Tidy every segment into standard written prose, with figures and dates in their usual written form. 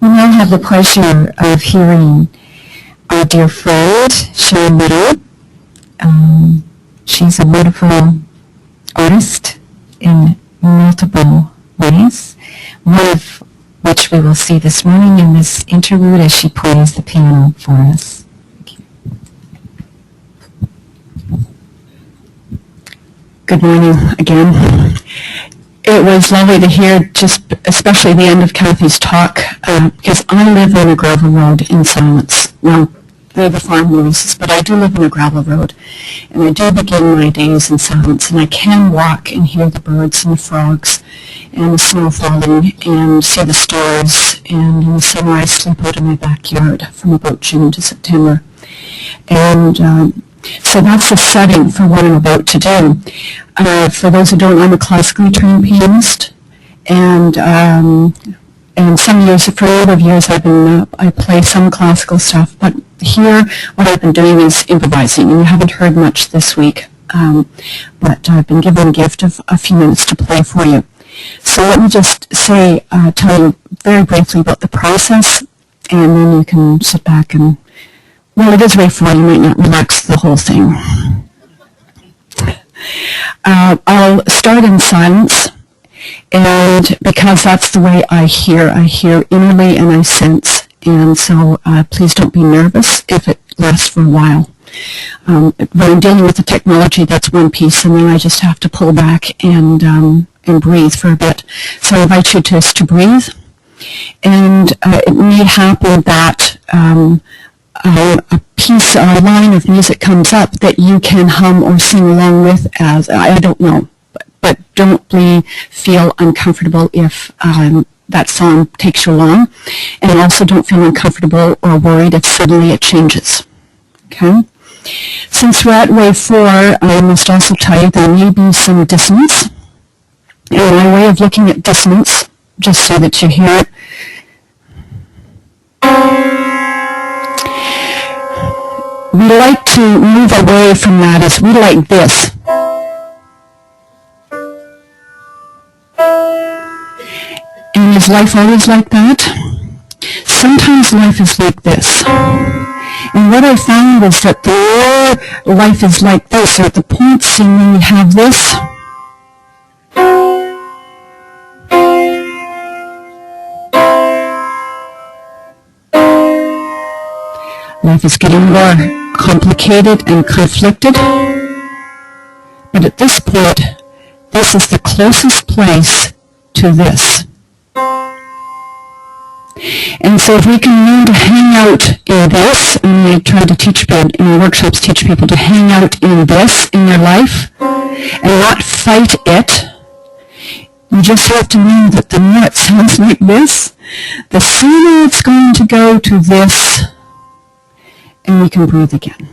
We now have the pleasure of hearing our dear friend, Sharon. She's a wonderful artist in multiple ways, one of which we will see this morning in this interlude as she plays the piano for us. Good morning again. It was lovely to hear just especially the end of Kathy's talk, because I live on a gravel road in silence. Well, they're the farm rules, but I do live on a gravel road, and I do begin my days in silence, and I can walk and hear the birds and the frogs and the snow falling and see the stars, and in the summer I sleep out in my backyard from about June to September. And so that's the setting for what I'm about to do. For those who don't know, I'm a classically trained pianist, and some years, for a number of years, I play some classical stuff, but here what I've been doing is improvising, and you haven't heard much this week, but I've been given a gift of a few minutes to play for you. So let me just tell you very briefly about the process, and then you can sit back and, well, it is very fun, you might not relax the whole thing. I'll start in silence, and because that's the way I hear innerly and I sense, and so please don't be nervous if it lasts for a while. When I'm dealing with the technology, that's one piece, and then I just have to pull back and breathe for a bit. So I invite you just to breathe, and it may happen that a line of music comes up that you can hum or sing along with as, I don't know, but don't feel uncomfortable if that song takes you along, and also don't feel uncomfortable or worried if suddenly it changes. Okay? Since we're at wave 4, I must also tell you there may be some dissonance, and my way of looking at dissonance, just so that you hear it, we like to move away from that as we like this. And is life always like that? Sometimes life is like this. And what I found was that the more life is like this, or at the points in when we have this, life is getting more complicated and conflicted, but at this point, this is the closest place to this. And so if we can learn to hang out in this, and I try to teach people, in my workshops, teach people to hang out in this in their life, and not fight it, you just have to know that the more it sounds like this, the sooner it's going to go to this, and we can breathe again.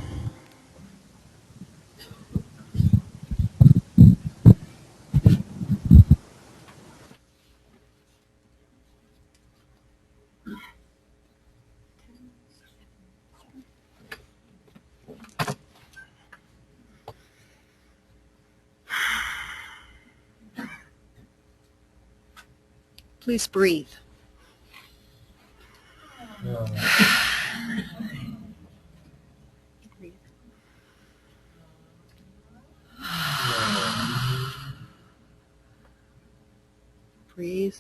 Please breathe. Breathe.